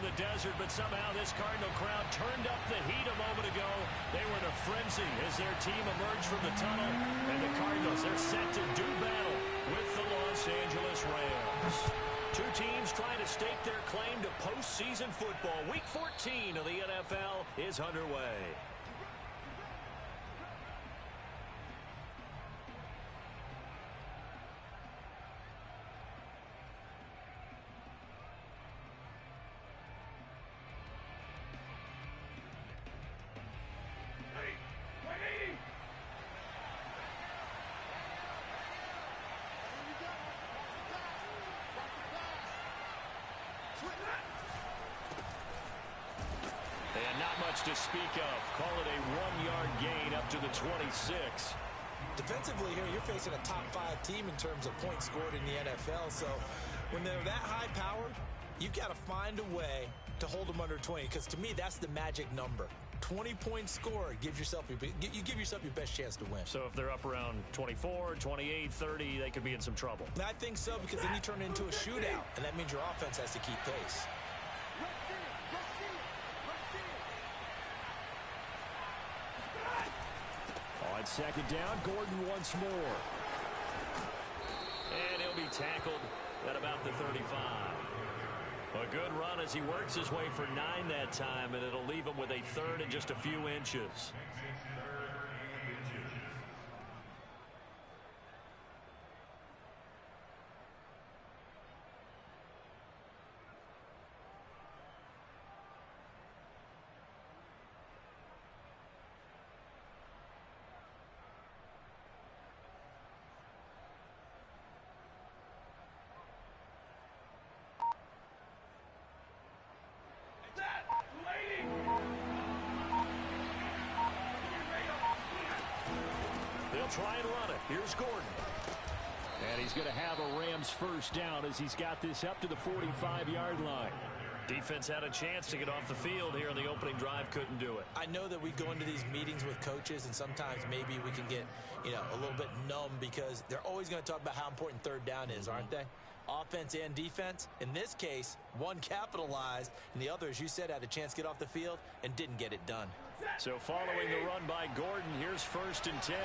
the desert, but somehow this Cardinal crowd turned up the heat a moment ago. They were in a frenzy as their team emerged from the tunnel. And the Cardinals, they're set to do battle with the Los Angeles Rams. Two teams trying to stake their claim to postseason football. Week 14 of the NFL is underway. And not much to speak of. Call it a 1-yard gain up to the 26. Defensively here, you're facing a top-5 team in terms of points scored in the NFL. So when they're that high-powered, you've got to find a way to hold them under 20. Because to me, that's the magic number. 20 points scored, you give yourself your best chance to win. So if they're up around 24, 28, 30, they could be in some trouble. And I think so, because then you turn it into a shootout, and that means your offense has to keep pace. On second down, Gordon once more. And he'll be tackled at about the 35. A good run as he works his way for 9 that time, and it'll leave him with a third and just a few inches. They'll try and run it. Here's Gordon. And he's going to have a Rams first down as he's got this up to the 45-yard line. Defense had a chance to get off the field here in the opening drive, couldn't do it. I know that we go into these meetings with coaches, and sometimes maybe we can get, a little bit numb because they're always going to talk about how important third down is, aren't they? Offense and defense. In this case, one capitalized, and the other, as you said, had a chance to get off the field and didn't get it done. So following the run by Gordon, here's 1st and 10.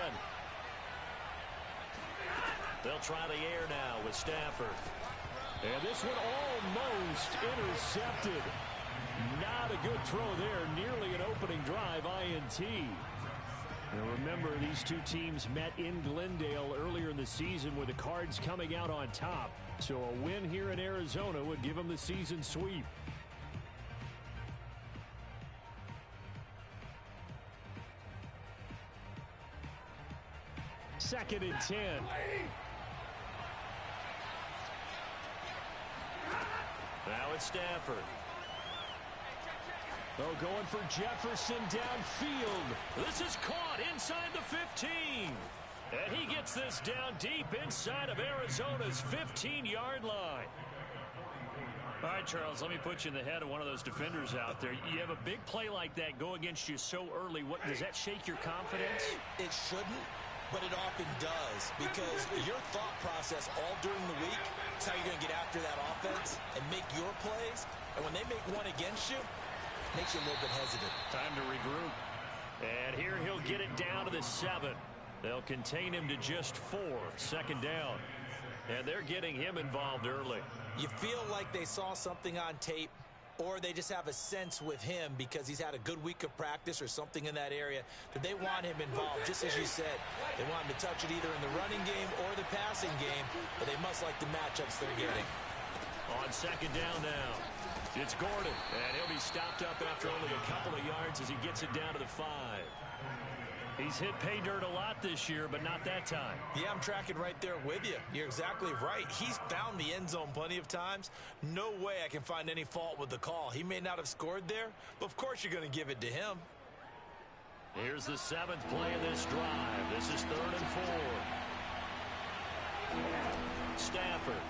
They'll try the air now with Stafford. And this one almost intercepted. Not a good throw there. Nearly an opening drive INT. And remember, these two teams met in Glendale earlier in the season with the Cards coming out on top. So a win here in Arizona would give them the season sweep. Second and 10. Now it's Stafford. Oh, going for Jefferson downfield. This is caught inside the 15. And he gets this down deep inside of Arizona's 15-yard line. All right, Charles, let me put you in the head of one of those defenders out there. You have a big play like that go against you so early. Does that shake your confidence? It shouldn't, but it often does, because your thought process all during the week is how you're going to get after that offense and make your plays. And when they make one against you, it makes you a little bit hesitant. Time to regroup. And here he'll get it down to the 7. They'll contain him to just 4. Second down. And they're getting him involved early. You feel like they saw something on tape, or they just have a sense with him because he's had a good week of practice or something in that area that they want him involved, just as you said. They want him to touch it either in the running game or the passing game, but they must like the matchups they're getting. On second down now, it's Gordon, and he'll be stopped up after only a couple of yards as he gets it down to the 5. He's hit pay dirt a lot this year, but not that time. Yeah, I'm tracking right there with you. You're exactly right. He's found the end zone plenty of times. No way I can find any fault with the call. He may not have scored there, but of course you're going to give it to him. Here's the 7th play of this drive. This is 3rd and 4. Stafford.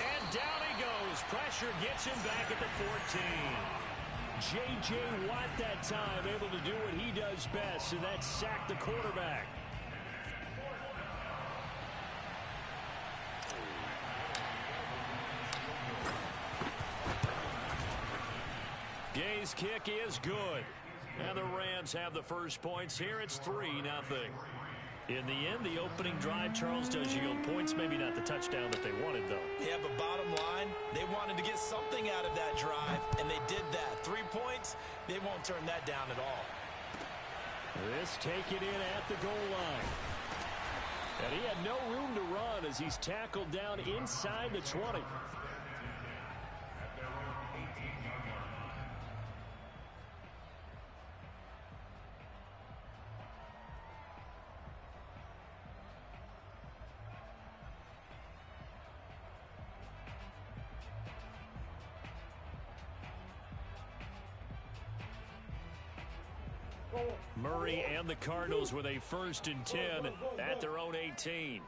And down he goes. Pressure gets him back at the 14. J.J. Watt that time able to do what he does best, and that's sack the quarterback. Today's kick is good. And the Rams have the first points here. It's 3-0. In the end, the opening drive, Charles, does yield points. Maybe not the touchdown that they wanted, though. Yeah, but bottom line, they wanted to get something out of that drive, and they did that. 3 points, they won't turn that down at all. This taken in at the goal line. And he had no room to run as he's tackled down inside the 20. Murray and the Cardinals with a 1st and 10 at their own 18.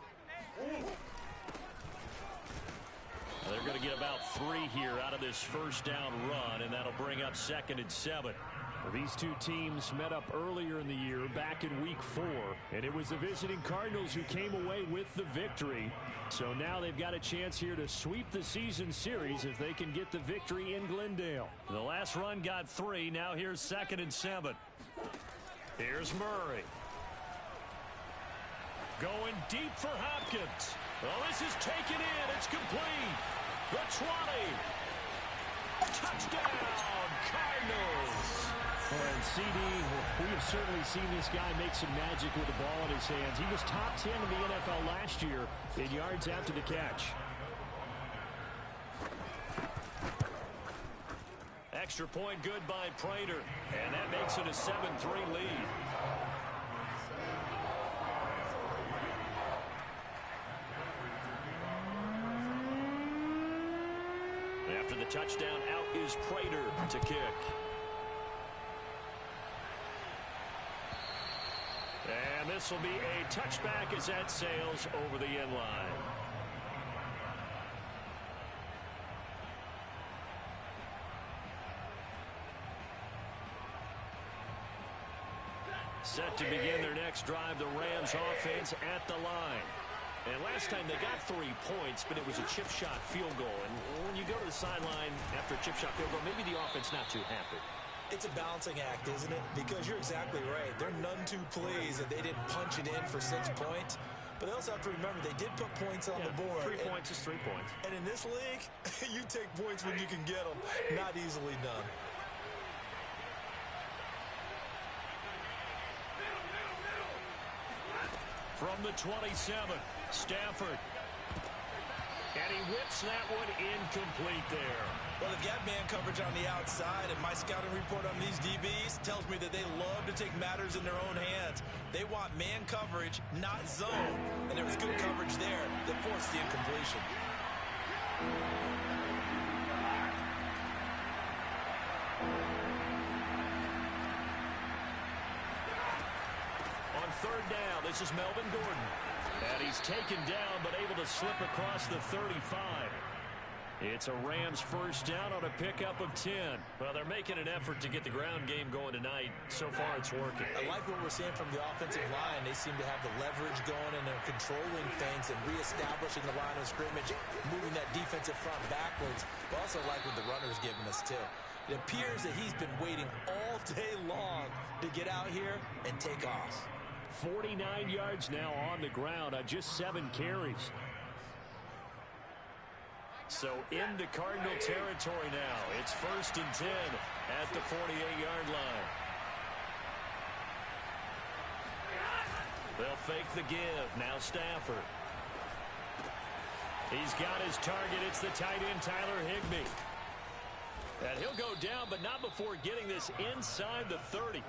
They're going to get about 3 here out of this first down run, and that'll bring up 2nd and 7. These two teams met up earlier in the year, back in Week 4, and it was the visiting Cardinals who came away with the victory. So now they've got a chance here to sweep the season series if they can get the victory in Glendale. The last run got 3. Now here's 2nd and 7. Here's Murray. Going deep for Hopkins. Well, this is taken in. It's complete. The 20. Touchdown, Cardinals. And CD, we have certainly seen this guy make some magic with the ball in his hands. He was top 10 in the NFL last year in yards after the catch. Extra point good by Prater, and that makes it a 7-3 lead. After the touchdown, out is Prater to kick. And this will be a touchback as that sails over the end line. Set to begin their next drive, the Rams offense at the line. And last time they got 3 points, but it was a chip shot field goal. And when you go to the sideline after a chip shot field goal, maybe the offense not too happy. It's a balancing act, isn't it? Because you're exactly right. They're none too pleased that they didn't punch it in for 6 points. But they also have to remember they did put points on the board. 3 points is 3 points. And in this league, you take points when you can get them. Not easily done. From the 27, Stafford. And he whips that one incomplete there. Well, they've got man coverage on the outside, and my scouting report on these DBs tells me that they love to take matters in their own hands. They want man coverage, not zone. And there was good coverage there that forced the incompletion. On 3rd down, this is Melvin Gordon. And he's taken down, but able to slip across the 35. It's a Rams 1st down on a pickup of 10. Well, they're making an effort to get the ground game going tonight. So far, it's working. I like what we're seeing from the offensive line. They seem to have the leverage going, and they're controlling things and reestablishing the line of scrimmage, moving that defensive front backwards. But also like what the runner's giving us, too. It appears that he's been waiting all day long to get out here and take off. 49 yards now on the ground on just 7 carries. So into Cardinal territory now. It's 1st and 10 at the 48-yard line. They'll fake the give. Now Stafford. He's got his target. It's the tight end, Tyler Higbee. And he'll go down, but not before getting this inside the 30.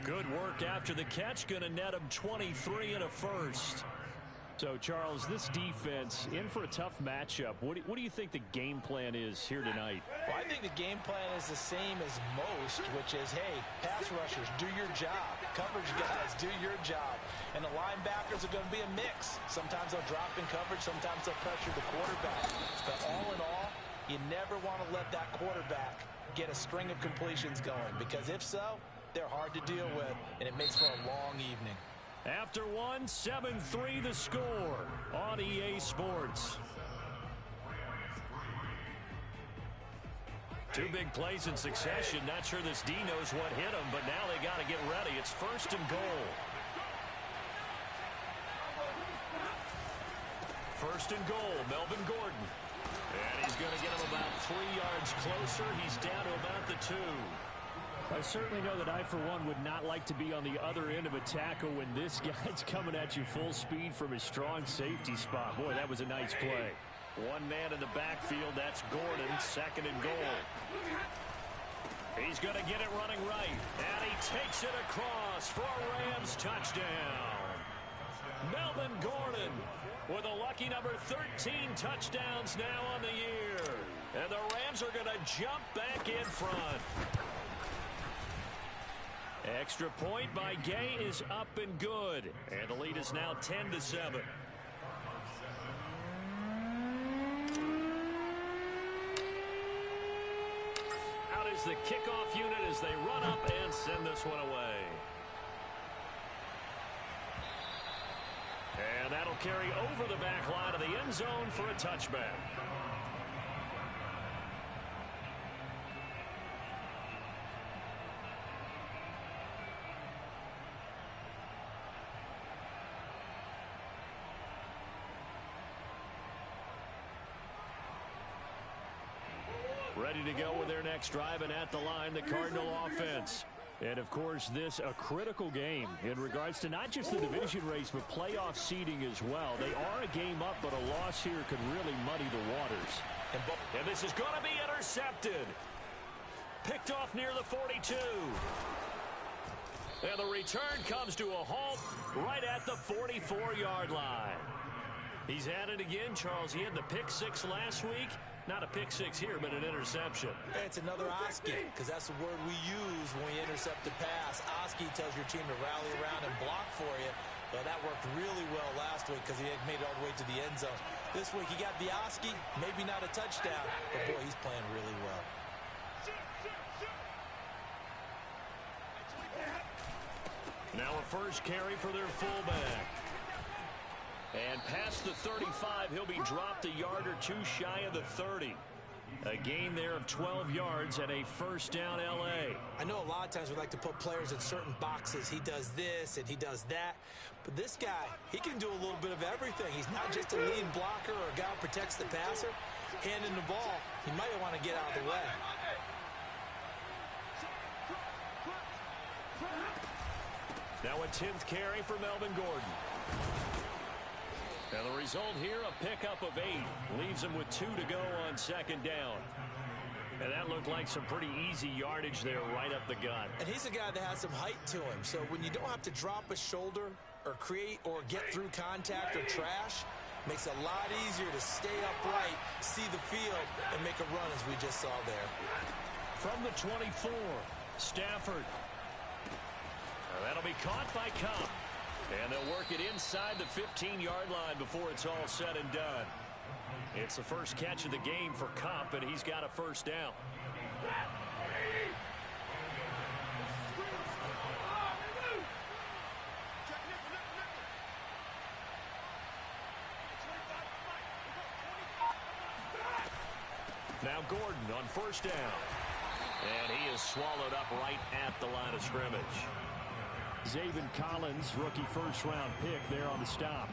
Good work after the catch. Going to net him 23 and a first. So, Charles, this defense in for a tough matchup. What do you think the game plan is here tonight? Well, I think the game plan is the same as most, which is, hey, pass rushers, do your job. Coverage guys, do your job. And the linebackers are going to be a mix. Sometimes they'll drop in coverage. Sometimes they'll pressure the quarterback. But all in all, you never want to let that quarterback get a string of completions going, because if so, they're hard to deal with, and it makes for a long evening. After one, 7-3 the score on EA Sports. Two big plays in succession. Not sure this D knows what hit him, but now they got to get ready. It's 1st and goal. 1st and goal, Melvin Gordon. And he's going to get him about 3 yards closer. He's down to about the 2. I certainly know that I, for one, would not like to be on the other end of a tackle when this guy's coming at you full speed from his strong safety spot. Boy, that was a nice play. One man in the backfield. That's Gordon. 2nd and goal. He's going to get it running right. And he takes it across for a Rams touchdown. Melvin Gordon with a lucky number 13 touchdowns now on the year. And the Rams are going to jump back in front. Extra point by Gay is up and good. And the lead is now 10-7. Out is the kickoff unit as they run up and send this one away. And that'll carry over the back line of the end zone for a touchback. Ready to go with their next drive, and at the line, the Cardinal offense. And, of course, this a critical game in regards to not just the division race, but playoff seeding as well. They are a game up, but a loss here could really muddy the waters. And this is going to be intercepted. Picked off near the 42. And the return comes to a halt right at the 44-yard line. He's at it again, Charles. He had the pick 6 last week. Not a pick 6 here, but an interception. It's another Oski, because that's the word we use when we intercept a pass. Oski tells your team to rally around and block for you. But that worked really well last week because he had made it all the way to the end zone. This week he got the Oski, maybe not a touchdown, but boy, he's playing really well. Now a first carry for their fullback. And past the 35, he'll be dropped a yard or two shy of the 30. A gain there of 12 yards and a first down L.A. I know a lot of times we like to put players in certain boxes. He does this and he does that. But this guy, he can do a little bit of everything. He's not just a lead blocker or a guy who protects the passer. Handing the ball, he might want to get out of the way. Now a 10th carry for Melvin Gordon. And the result here, a pickup of 8. Leaves him with 2 to go on second down. And that looked like some pretty easy yardage there right up the gut. And he's a guy that has some height to him. So when you don't have to drop a shoulder or create or get through contact or trash, makes it a lot easier to stay upright, see the field, and make a run as we just saw there. From the 24, Stafford. That'll be caught by Cup. And they'll work it inside the 15-yard line before it's all said and done. It's the first catch of the game for Cup, and he's got a first down. Now Gordon on first down. And he is swallowed up right at the line of scrimmage. Zaven Collins, rookie first-round pick there on the stop.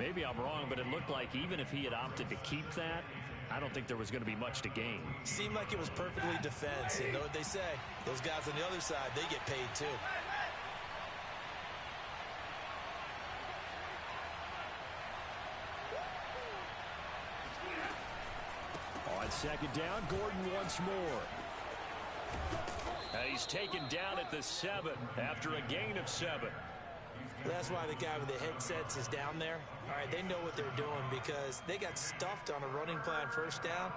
Maybe I'm wrong, but it looked like even if he had opted to keep that, I don't think there was going to be much to gain. Seemed like it was perfectly defense. You know what they say? Those guys on the other side, they get paid too. On second down, Gordon once more. He's taken down at the 7 after a gain of 7. That's why the guy with the headsets is down there. All right, they know what they're doing because they got stuffed on a running play on first down.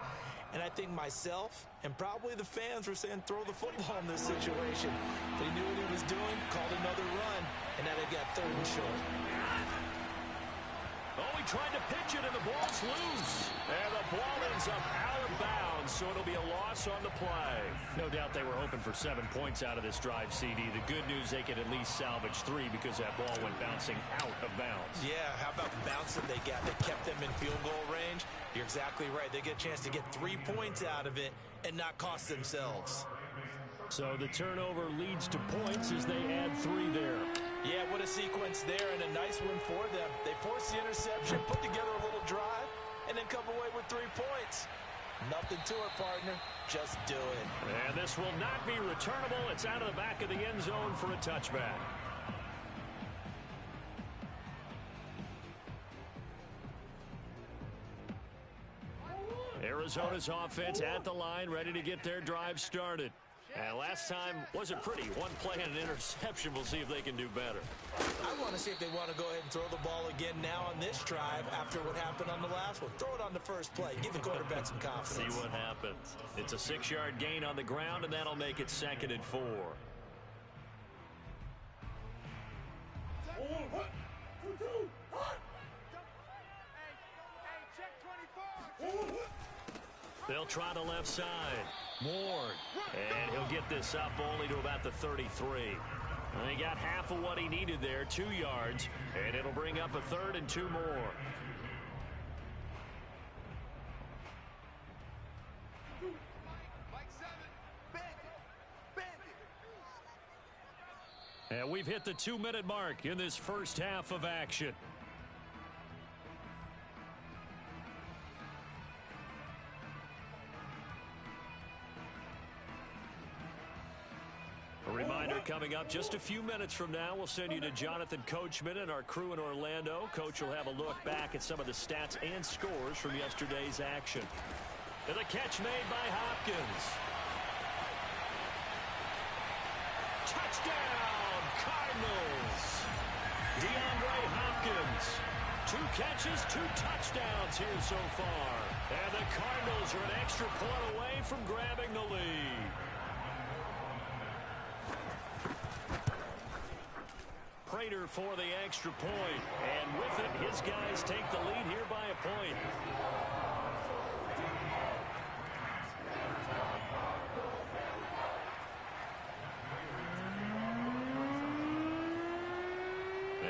And I think myself and probably the fans were saying throw the football in this situation. They knew what he was doing, called another run, and now they've got 3rd and short. Oh, he tried to pitch it, and the ball's loose. And the ball ends up out of bounds so it'll be a loss on the play. No doubt they were hoping for 7 points out of this drive, CD. The good news, they could at least salvage 3 because that ball went bouncing out of bounds. Yeah, how about the bounce that they got that kept them in field goal range? You're exactly right. They get a chance to get 3 points out of it and not cost themselves. So the turnover leads to points as they add 3 there. Yeah, what a sequence there, and a nice one for them. They force the interception, put together a little drive, and then come away with 3 points. Nothing to it, partner. Just do it. And this will not be returnable. It's out of the back of the end zone for a touchback. Arizona's offense at the line, ready to get their drive started. And last time wasn't pretty. 1 play and an interception. We'll see if they can do better. I want to see if they want to go ahead and throw the ball again now on this drive after what happened on the last one. Throw it on the first play. Give the quarterback some confidence. See what happens. It's a 6-yard gain on the ground, and that'll make it 2nd and 4. They'll try the left side. Ward. And he'll get this up only to about the 33. And he got half of what he needed there, 2 yards. And it'll bring up a 3rd and 2 more. And we've hit the 2-minute mark in this first half of action. A reminder coming up just a few minutes from now, we'll send you to Jonathan Coachman and our crew in Orlando. Coach will have a look back at some of the stats and scores from yesterday's action. And the catch made by Hopkins. Touchdown, Cardinals. DeAndre Hopkins. 2 catches, 2 touchdowns here so far. And the Cardinals are an extra point away from grabbing the lead. Prater for the extra point. And with it, his guys take the lead here by a point.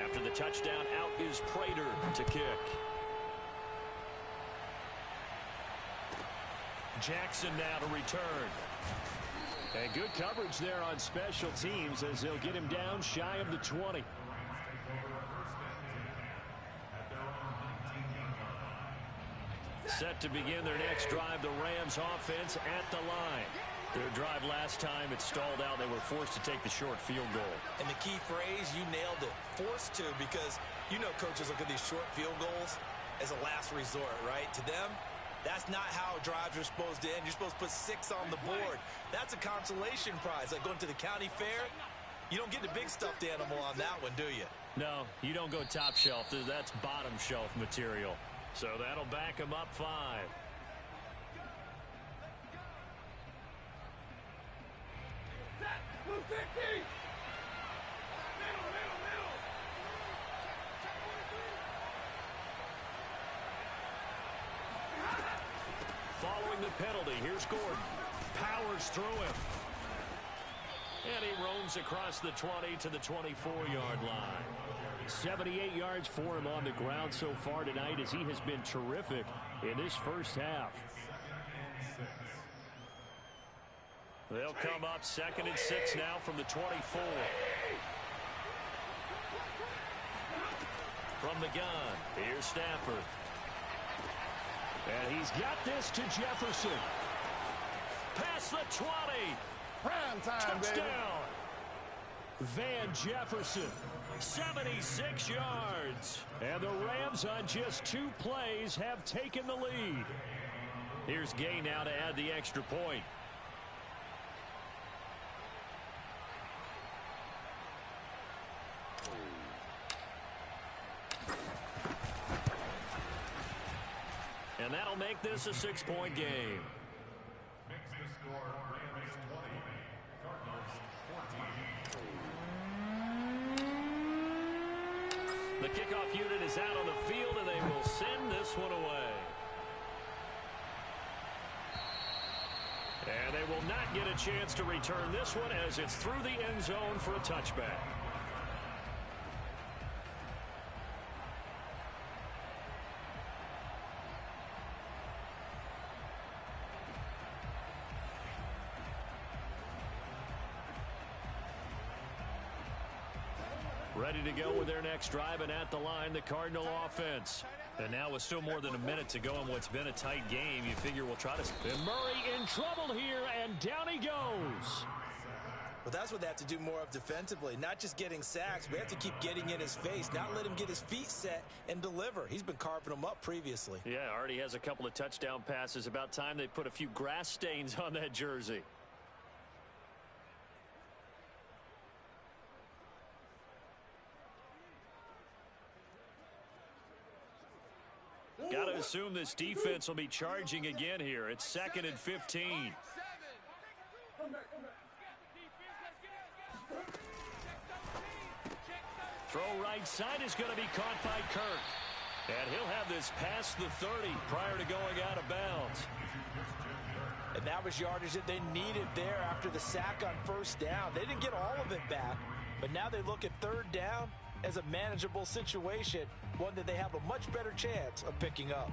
After the touchdown, out is Prater to kick. Jackson now to return. And good coverage there on special teams as they'll get him down shy of the 20. Set to begin their next drive, the Rams offense at the line. Their drive last time, it stalled out. They were forced to take the short field goal. And the key phrase, you nailed it. Forced to, because you know coaches look at these short field goals as a last resort, right? To them, that's not how drives are supposed to end. You're supposed to put 6 on the board. That's a consolation prize. Like going to the county fair, you don't get the big stuffed animal on that one, do you? No, you don't go top shelf. That's bottom shelf material. So that'll back them up 5. Following the penalty, here's Gordon. Powers through him. And he roams across the 20 to the 24-yard line. 78 yards for him on the ground so far tonight as he has been terrific in this first half. They'll come up 2nd and 6 now from the 24. From the gun, here's Stafford. And he's got this to Jefferson. Past the 20. Prime time, touchdown. Baby. Van Jefferson, 76 yards. And the Rams on just 2 plays have taken the lead. Here's Gay now to add the extra point. And that'll make this a 6-point game. Makes the score Rams 20, Cardinals 14. The kickoff unit is out on the field, and they will send this one away. They will not get a chance to return this one as it's through the end zone for a touchback. Ready to go with their next drive, and at the line, the Cardinal offense. And now with still more than a minute to go in what's been a tight game, you figure we'll try to... And Murray in trouble here, and down he goes. Well, that's what they have to do more of defensively, not just getting sacks. We have to keep getting in his face, not let him get his feet set and deliver. He's been carving them up previously. Yeah, already has a couple of touchdown passes. About time they put a few grass stains on that jersey. Got to assume this defense will be charging again here. It's 2nd and 15. Throw right side is going to be caught by Kirk. And he'll have this past the 30 prior to going out of bounds. And that was yardage that they needed there after the sack on first down. They didn't get all of it back, but now they look at third down as a manageable situation, one that they have a much better chance of picking up.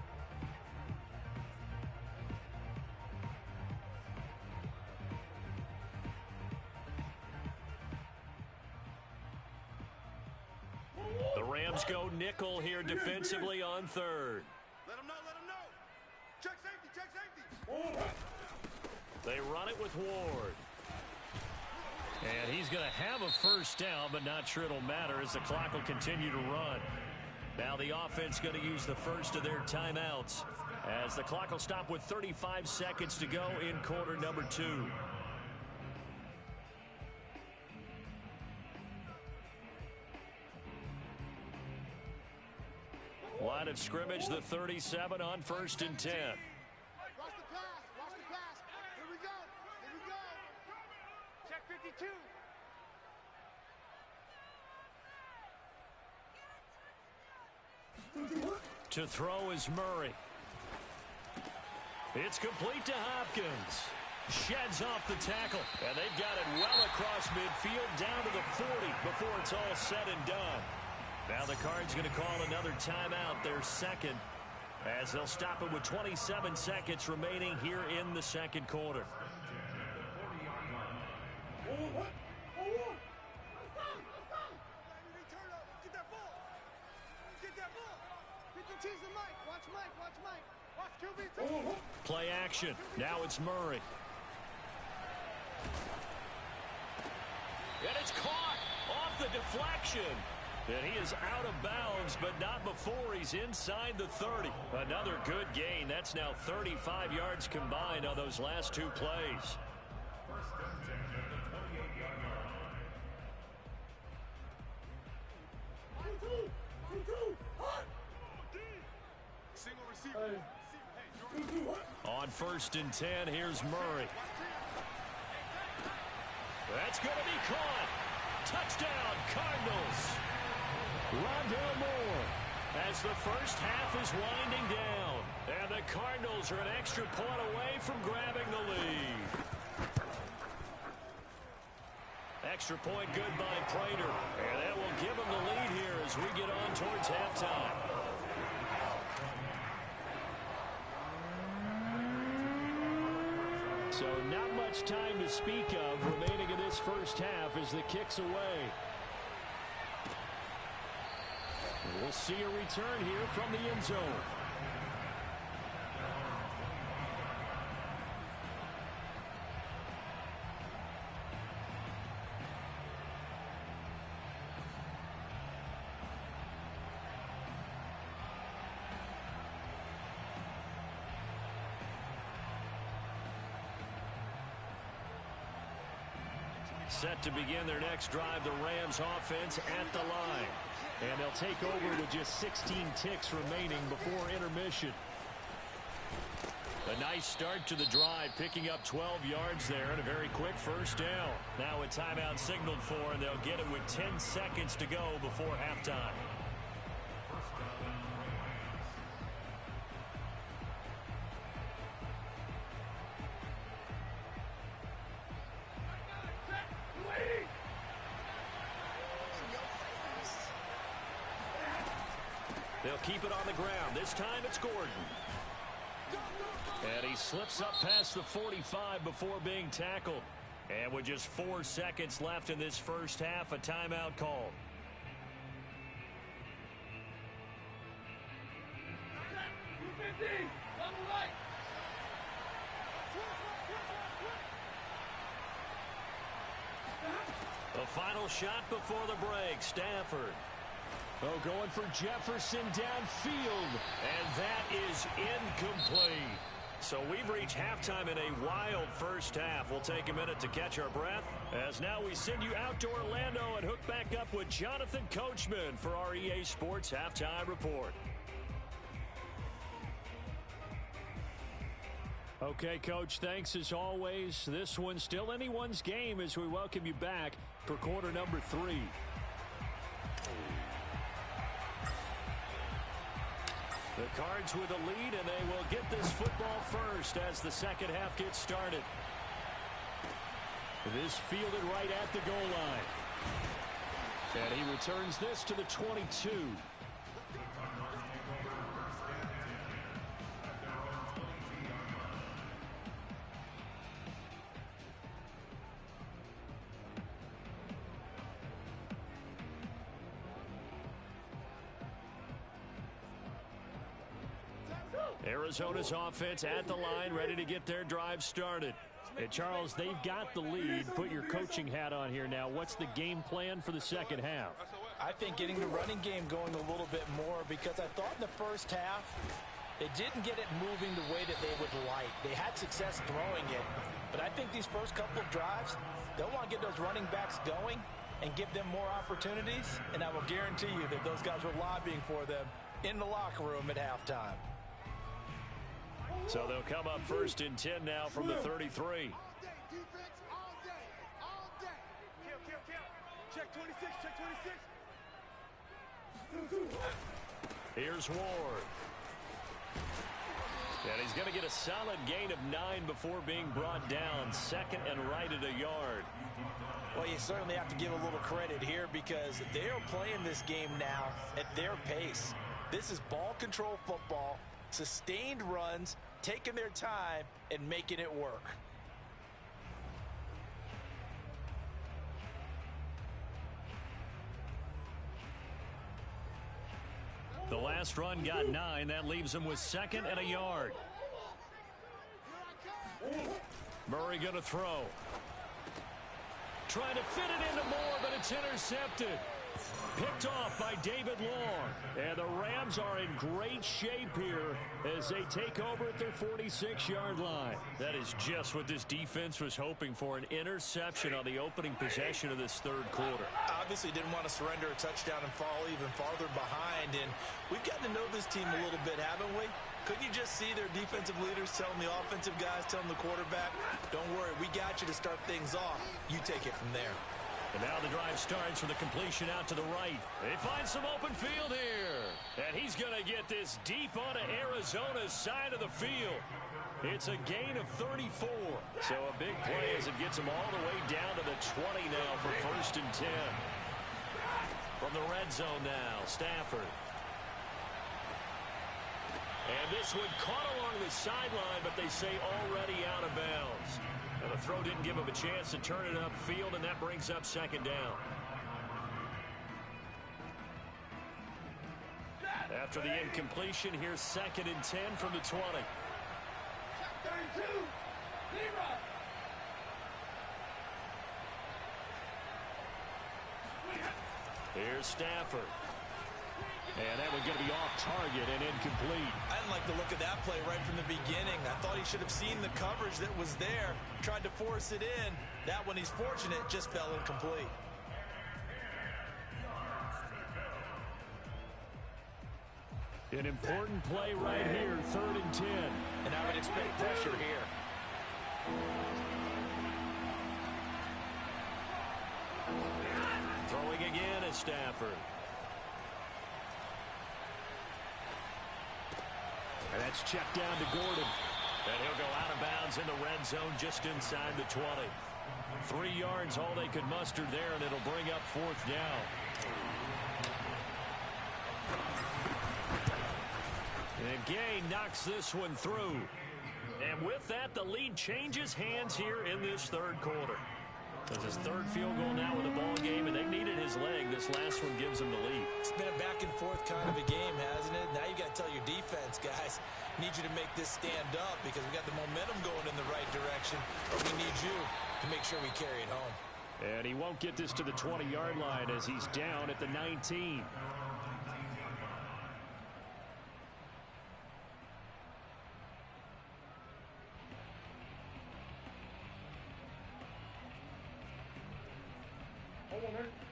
The Rams go nickel here defensively on third. Let him know, let him know. Check safety, check safety. They run it with Ward. And he's going to have a first down, but not sure it'll matter as the clock will continue to run. Now the offense going to use the first of their timeouts as the clock will stop with 35 seconds to go in quarter number 2. Line of scrimmage, the 37 on 1st and 10. Watch the pass. Watch the pass. Here we go. Here we go. Check 52. To throw is Murray. It's complete to Hopkins. Sheds off the tackle. And they've got it well across midfield down to the 40 before it's all said and done. Now the Cards going to call another timeout, their second, as they'll stop it with 27 seconds remaining here in the second quarter. Play action. Now it's Murray. And it's caught off the deflection. And he is out of bounds, but not before he's inside the 30. Another good gain. That's now 35 yards combined on those last 2 plays. On 1st and 10, here's Murray. That's going to be caught. Touchdown, Cardinals. Rondell Moore as the first half is winding down. And the Cardinals are an extra point away from grabbing the lead. Extra point good by Prater. And that will give them the lead here as we get on towards halftime. So not much time to speak of remaining in this first half as the kick's away. We'll see a return here from the end zone. Set to begin their next drive, the Rams offense at the line. And they'll take over with just 16 ticks remaining before intermission. A nice start to the drive, picking up 12 yards there and a very quick first down. Now a timeout signaled for, and they'll get it with 10 seconds to go before halftime. They'll keep it on the ground. This time it's Gordon. And he slips up past the 45 before being tackled. And with just 4 seconds left in this first half, a timeout call. The final shot before the break, Stafford. Oh, going for Jefferson downfield, and that is incomplete. So we've reached halftime in a wild first half. We'll take a minute to catch our breath, as now we send you out to Orlando and hook back up with Jonathan Coachman for our EA Sports Halftime Report. Okay, Coach, thanks as always. This one's still anyone's game as we welcome you back for quarter number 3. The Cards with a lead, and they will get this football first as the second half gets started. This fielded right at the goal line. And he returns this to the 22. Arizona's offense at the line, ready to get their drive started. And Charles, they've got the lead. Put your coaching hat on here now. What's the game plan for the second half? I think getting the running game going a little bit more, because I thought in the first half they didn't get it moving the way that they would like. They had success throwing it, but I think these first couple of drives, they'll want to get those running backs going and give them more opportunities, and I will guarantee you that those guys were lobbying for them in the locker room at halftime. So they'll come up first and 10 now from the 33. All day, defense, all day, all day. Kill. Check 26, check 26. Here's Ward. And he's going to get a solid gain of 9 before being brought down. Second and right at a yard. Well, you certainly have to give a little credit here, because they are playing this game now at their pace. This is ball control football, sustained runs, taking their time and making it work. The last run got 9. That leaves him with second and a yard. Murray going to throw. Trying to fit it into Moore, but it's intercepted. Picked off by David Long. And the Rams are in great shape here as they take over at their 46-yard line. That is just what this defense was hoping for, an interception on the opening possession of this third quarter. Obviously didn't want to surrender a touchdown and fall even farther behind. And we've gotten to know this team a little bit, haven't we? Couldn't you just see their defensive leaders telling the offensive guys, telling the quarterback, don't worry, we got you to start things off. You take it from there. And now the drive starts with a completion out to the right. They find some open field here. And he's going to get this deep onto Arizona's side of the field. It's a gain of 34. So a big play as it gets him all the way down to the 20 now for first and 10. From the red zone now, Stafford. And this one caught along the sideline, but they say already out of bounds. And the throw didn't give him a chance to turn it upfield, and that brings up second down. After the incompletion, here's second and 10 from the 20. 32, Leroy. Here's Stafford. And that one's going to be off target and incomplete. I didn't like the look of that play right from the beginning. I thought he should have seen the coverage that was there, tried to force it in. That one, he's fortunate, just fell incomplete. An important play right here, third and 10. And I would expect pressure here. Throwing again is Stafford. And that's checked down to Gordon. And he'll go out of bounds in the red zone just inside the 20. 3 yards, all they could muster there, and it'll bring up fourth down. And Gay knocks this one through. And with that, the lead changes hands here in this third quarter. It's his third field goal now with the ball game, and they needed his leg. This last one gives him the lead. It's been a back-and-forth kind of a game, hasn't it? Now you got to tell your defense, guys, need you to make this stand up because we got the momentum going in the right direction, or we need you to make sure we carry it home. And he won't get this to the 20-yard line as he's down at the 19.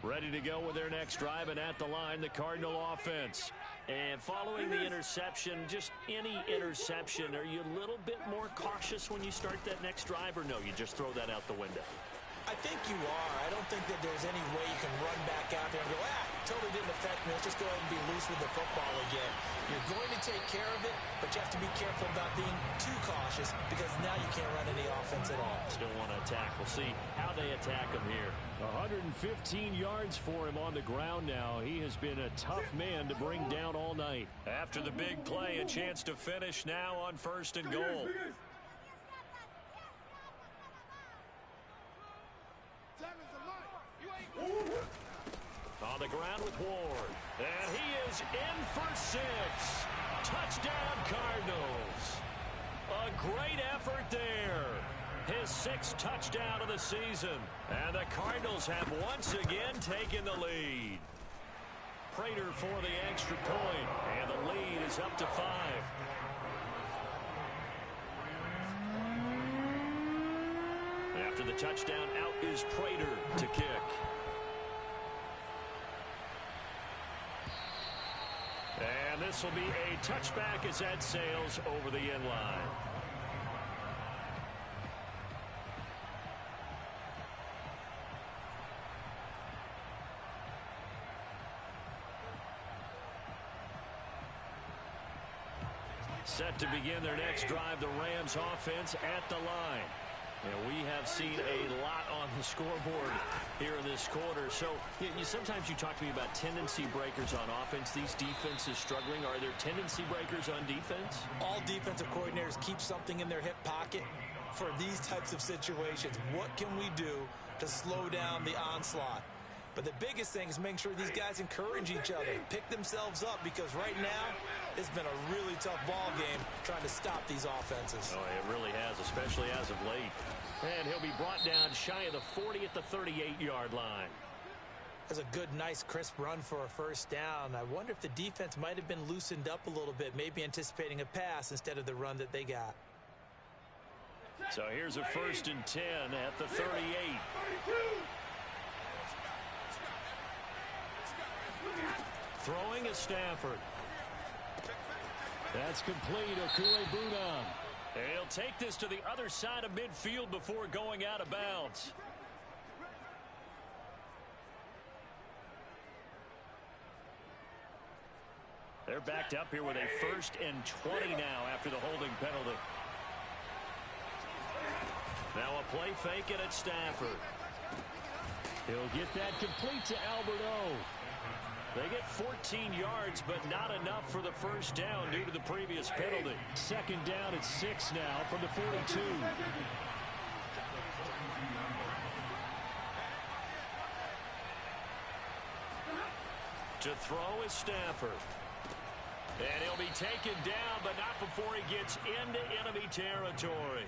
Ready to go with their next drive, and at the line, the Cardinal offense. And following the interception, just any interception, are you a little bit more cautious when you start that next drive, or no, you just throw that out the window? I think you are. I don't think that there's any way you can run back out there and go, totally didn't affect me. Let's just go ahead and be loose with the football again. You're going to take care of it, but you have to be careful about being too cautious because now you can't run any offense at all. Still want to attack. We'll see how they attack him here. 115 yards for him on the ground now. He has been a tough man to bring down all night. After the big play, a chance to finish now on 1st and goal. On the ground with Ward. And he is in for 6. Touchdown, Cardinals. A great effort there. His 6th touchdown of the season. And the Cardinals have once again taken the lead. Prater for the extra point. And the lead is up to 5. After the touchdown, out is Prater to kick. And this will be a touchback as that sails over the end line. Set to begin their next drive, the Rams offense at the line. And we have seen a lot on the scoreboard here in this quarter. So sometimes you talk to me about tendency breakers on offense. These defenses struggling. Are there tendency breakers on defense? All defensive coordinators keep something in their hip pocket for these types of situations. What can we do to slow down the onslaught? But the biggest thing is making sure these guys encourage each other, pick themselves up, because right now it's been a really tough ball game trying to stop these offenses. Oh, it really has, especially as of late. And he'll be brought down shy of the 40 at the 38-yard line. That's a good, nice, crisp run for a first down. I wonder if the defense might have been loosened up a little bit, maybe anticipating a pass instead of the run that they got. So here's a 1st and 10 at the 38. Throwing is Stafford. That's complete. Okue-Bunan. He'll take this to the other side of midfield before going out of bounds. They're backed up here with a 1st and 20 now after the holding penalty. Now a play fake it at Stafford. He'll get that complete to Albert O. They get 14 yards, but not enough for the first down due to the previous penalty. 2nd down at 6 now from the 42. To throw is Stafford. And he'll be taken down, but not before he gets into enemy territory.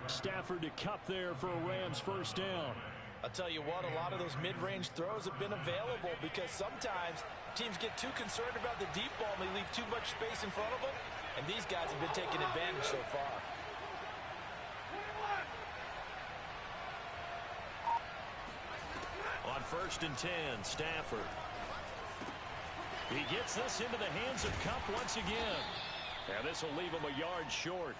Stafford to cup there for a Rams first down. I'll tell you what, a lot of those mid-range throws have been available because sometimes teams get too concerned about the deep ball and they leave too much space in front of them, and these guys have been taking advantage so far. On 1st and 10, Stafford. He gets this into the hands of Kupp once again. And this will leave him a yard short.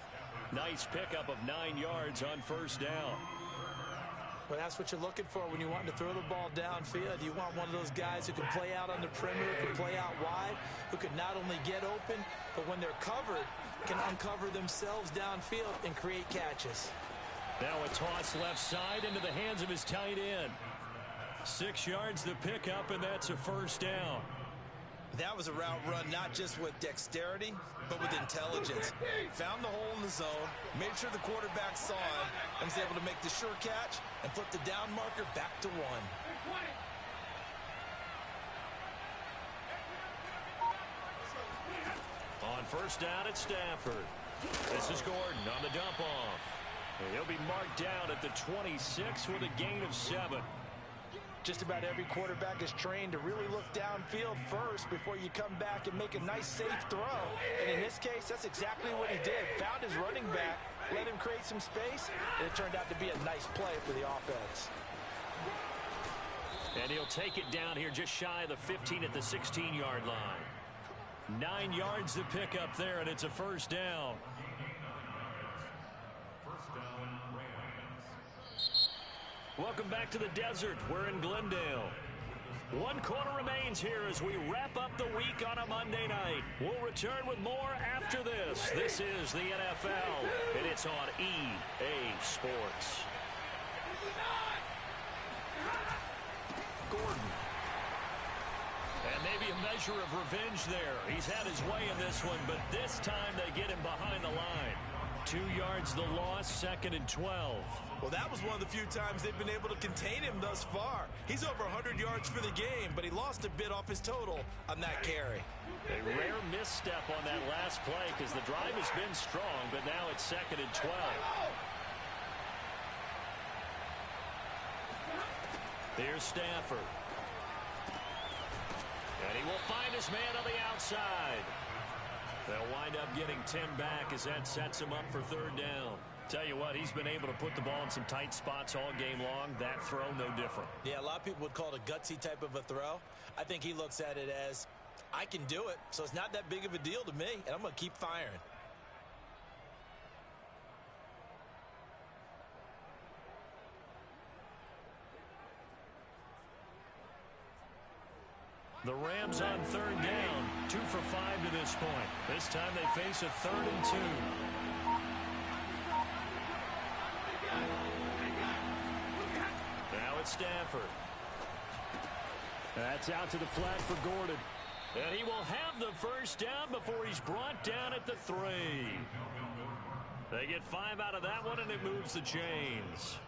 Nice pickup of 9 yards on 1st down. But that's what you're looking for when you want to throw the ball downfield. You want one of those guys who can play out on the perimeter, who can play out wide, who can not only get open, but when they're covered, can uncover themselves downfield and create catches. Now a toss left side into the hands of his tight end. 6 yards the pickup, and that's a 1st down. That was a route run not just with dexterity, but with intelligence. Found the hole in the zone, made sure the quarterback saw him, and was able to make the sure catch and flip the down marker back to 1. On first down at Stafford. This is Gordon on the dump off. And he'll be marked down at the 26 with a gain of 7. Just about every quarterback is trained to really look downfield first before you come back and make a nice, safe throw. And in this case, that's exactly what he did. Found his running back, let him create some space, and it turned out to be a nice play for the offense. And he'll take it down here just shy of the 15 at the 16-yard line. 9 yards to pick up there, and it's a first down. Welcome back to the desert. We're in Glendale. 1 quarter remains here as we wrap up the week on a Monday night. We'll return with more after this. This is the NFL, and it's on EA Sports. Gordon. And maybe a measure of revenge there. He's had his way in this one, but this time they get him behind the line. 2 yards the loss, 2nd and 12. Well, that was one of the few times they've been able to contain him thus far. He's over 100 yards for the game, but he lost a bit off his total on that carry. A rare misstep on that last play because the drive has been strong, but now it's 2nd and 12. Here's Stafford. And he will find his man on the outside. They'll wind up getting 10 back as that sets him up for 3rd down. Tell you what, he's been able to put the ball in some tight spots all game long. That throw, no different. Yeah, a lot of people would call it a gutsy type of a throw. I think he looks at it as, I can do it, so it's not that big of a deal to me, and I'm going to keep firing. The Rams on 3rd down, 2 for 5 to this point. This time they face a 3rd and 2. Now it's Stafford. That's out to the flat for Gordon. And he will have the first down before he's brought down at the 3. They get 5 out of that one, and it moves the chains.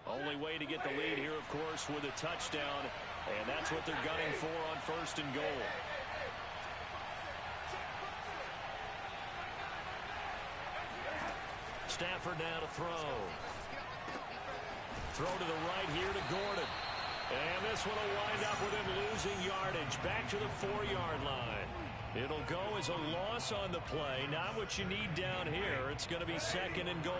Only way to get the lead here, of course, with a touchdown. And that's what they're gunning for on 1st and goal. Stafford now to throw. Throw to the right here to Gordon. And this one will wind up with him losing yardage back to the 4-yard line. It'll go as a loss on the play. Not what you need down here. It's going to be 2nd and goal.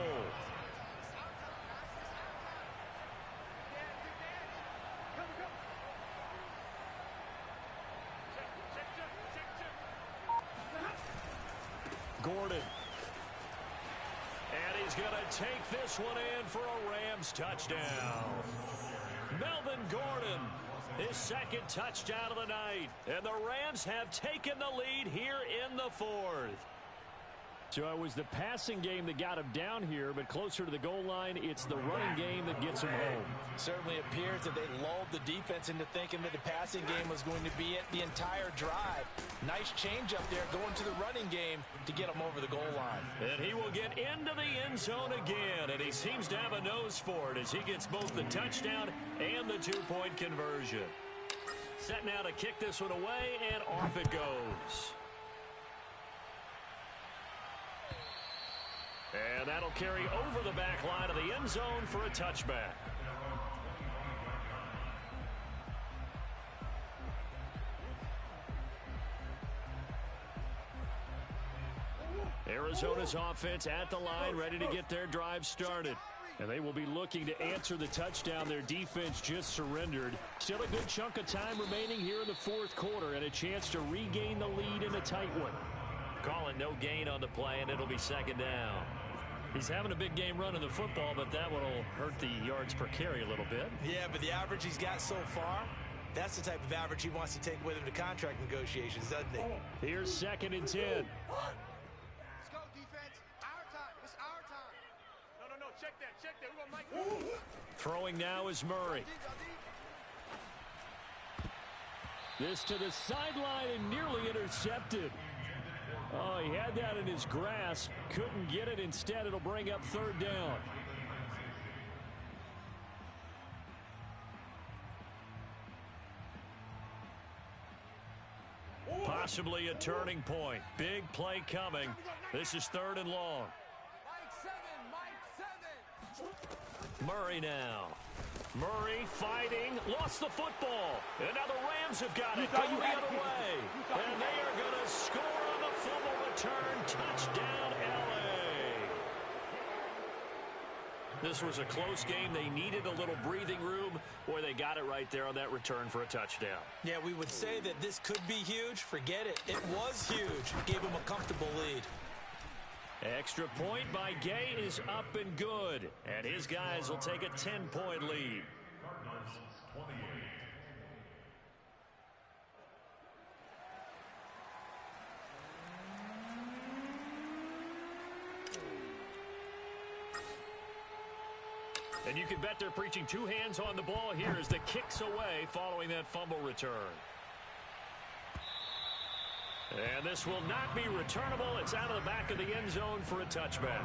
Gordon. And he's going to take this one in for a Rams touchdown. Melvin Gordon, his 2nd touchdown of the night. And the Rams have taken the lead here in the 4th. So it was the passing game that got him down here, but closer to the goal line, it's the running game that gets him home. Certainly appears that they lulled the defense into thinking that the passing game was going to be it the entire drive. Nice change up there going to the running game to get him over the goal line. And he will get into the end zone again, and he seems to have a nose for it as he gets both the touchdown and the 2-point conversion. Set now to kick this one away, and off it goes. And that'll carry over the back line of the end zone for a touchback. Arizona's offense at the line, ready to get their drive started. And they will be looking to answer the touchdown their defense just surrendered. Still a good chunk of time remaining here in the 4th quarter and a chance to regain the lead in a tight one. Calling no gain on the play, and it'll be 2nd down. He's having a big game running the football, but that one will hurt the yards per carry a little bit. Yeah, but the average he's got so far, that's the type of average he wants to take with him to contract negotiations, doesn't he? Here's 2nd and 10. Let's go, defense. Throwing now is Murray. This to the sideline and nearly intercepted. Oh, he had that in his grasp. Couldn't get it. Instead, it'll bring up third down. Possibly a turning point. Big play coming. This is third and long. Murray now. Murray fighting. Lost the football. And now the Rams have got it. Going the other way. And they are going to score on the fumble return. Touchdown, L.A. This was a close game. They needed a little breathing room. Boy, they got it right there on that return for a touchdown. Yeah, we would say that this could be huge. Forget it. It was huge. Gave them a comfortable lead. Extra point by Gay is up and good. And his guys will take a 10-point lead. And you can bet they're preaching two hands on the ball here as the kick's away following that fumble return. And this will not be returnable. It's out of the back of the end zone for a touchback.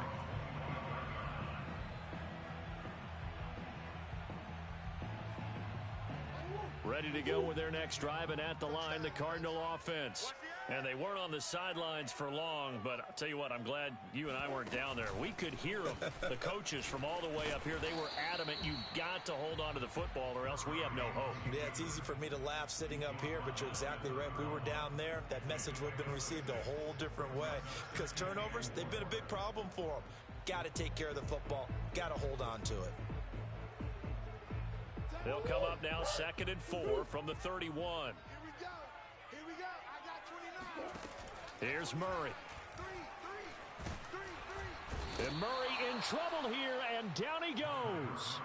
Ready to go with their next drive, and at the line, the Cardinal offense. And they weren't on the sidelines for long, but I'll tell you what, I'm glad you and I weren't down there. We could hear them, the coaches from all the way up here. They were adamant, you've got to hold on to the football or else we have no hope. Yeah, it's easy for me to laugh sitting up here, but you're exactly right. If we were down there, that message would have been received a whole different way. Because turnovers, they've been a big problem for them. Got to take care of the football. Got to hold on to it. They'll come up now 2nd and 4 from the 31. Here we go. Here we go. I got 29. Here's Murray. Three. And Murray in trouble here, and down he goes.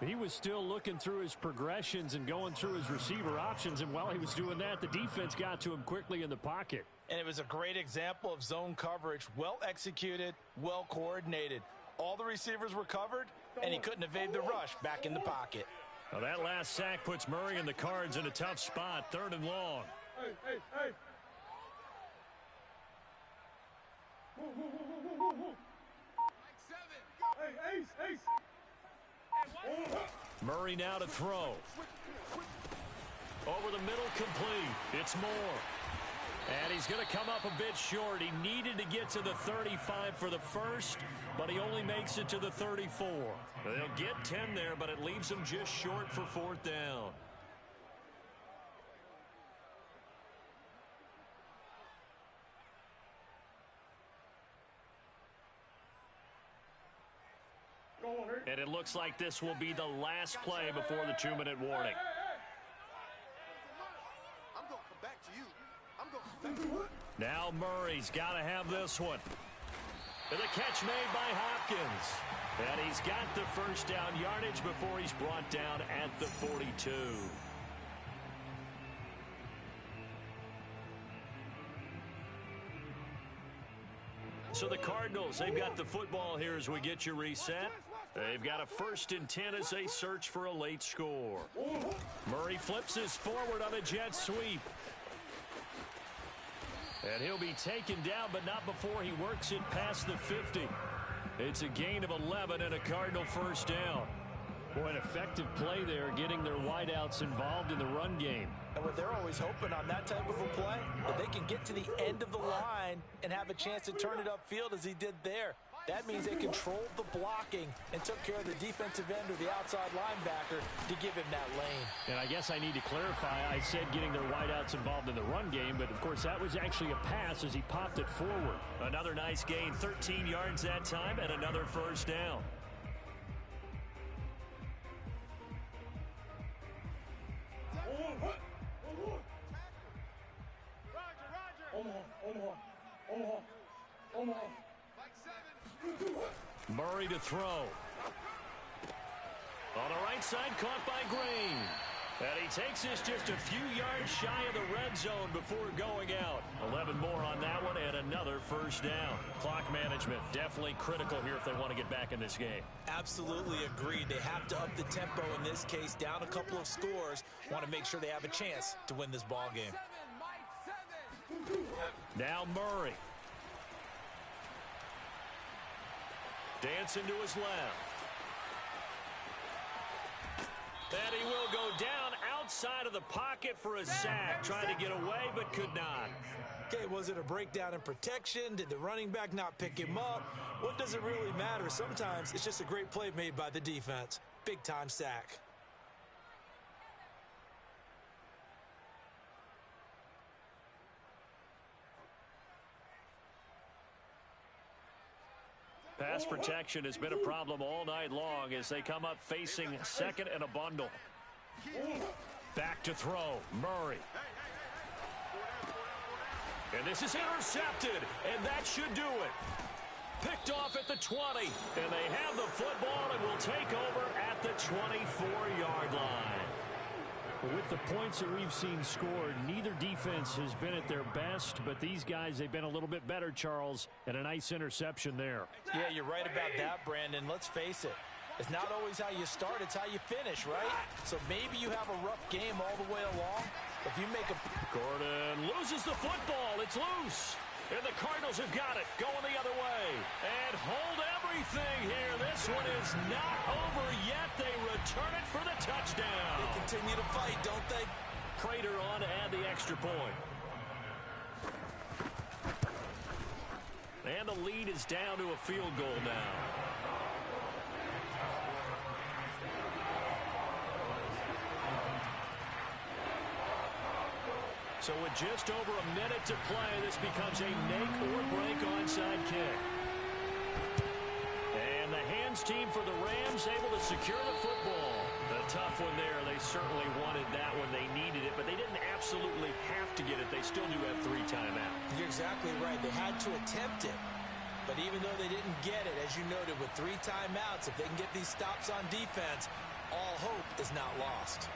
He was still looking through his progressions and going through his receiver options, and while he was doing that, the defense got to him quickly in the pocket. And it was a great example of zone coverage. Well executed, well coordinated. All the receivers were covered, and he couldn't evade the rush back in the pocket. Well, that last sack puts Murray and the Cards in a tough spot, 3rd and long. Hey. Ace. Murray now to throw. Over the middle, complete. It's Moore. And he's going to come up a bit short. He needed to get to the 35 for the first, but he only makes it to the 34. They'll get 10 there, but it leaves them just short for 4th down. And it looks like this will be the last play before the 2-minute warning. I'm going to come back to you. I'm going to come back to you. Now Murray's got to have this one. And the catch made by Hopkins. And he's got the first down yardage before he's brought down at the 42. So the Cardinals, they've got the football here as we get you reset. They've got a 1st and 10 as they search for a late score. Murray flips his forward on a jet sweep. And he'll be taken down, but not before he works it past the 50. It's a gain of 11 and a Cardinal first down. Boy, an effective play there, getting their wideouts involved in the run game. And what they're always hoping on that type of a play, that they can get to the end of the line and have a chance to turn it upfield as he did there. That means they controlled the blocking and took care of the defensive end or the outside linebacker to give him that lane. And I guess I need to clarify, I said getting their wideouts involved in the run game, but of course that was actually a pass as he popped it forward. Another nice gain, 13 yards that time, and another first down. Murray to throw. On the right side, caught by Green. And he takes this just a few yards shy of the red zone before going out. 11 more on that one and another first down. Clock management definitely critical here if they want to get back in this game. Absolutely agreed. They have to up the tempo in this case, down a couple of scores. Want to make sure they have a chance to win this ball game. Now Murray. Dancing to his left. And he will go down outside of the pocket for a sack. Trying to get away, but could not. Okay, was it a breakdown in protection? Did the running back not pick him up? What does it really matter? Sometimes it's just a great play made by the defense. Big-time sack. Pass protection has been a problem all night long as they come up facing second and a bundle. Back to throw, Murray. And this is intercepted, and that should do it. Picked off at the 20, and they have the football and will take over at the 24-yard line. With the points that we've seen scored, neither defense has been at their best, but these guys, they've been a little bit better, Charles, and a nice interception there. Yeah, you're right about that, Brandon. Let's face it. It's not always how you start, it's how you finish, right? So maybe you have a rough game all the way along. If you make a... Gordon loses the football. It's loose. And the Cardinals have got it. Going the other way. And hold everything here. This one is not over yet. They return it for the touchdown. They continue to fight, don't they? Prater on to add the extra point. And the lead is down to a field goal now. So with just over a minute to play, this becomes a make or break onside kick. And the hands team for the Rams able to secure the football. A tough one there. They certainly wanted that when they needed it, but they didn't absolutely have to get it. They still do have 3 timeouts. You're exactly right. They had to attempt it. But even though they didn't get it, as you noted, with 3 timeouts, if they can get these stops on defense, all hope is not lost.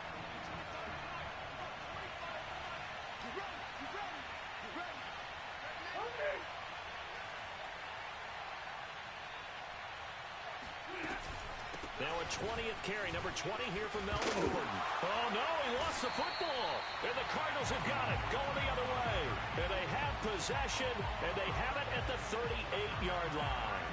Now a 20th carry, number 20 here for Melvin Gordon. Oh, no, he lost the football. And the Cardinals have got it, going the other way. And they have possession, and they have it at the 38-yard line.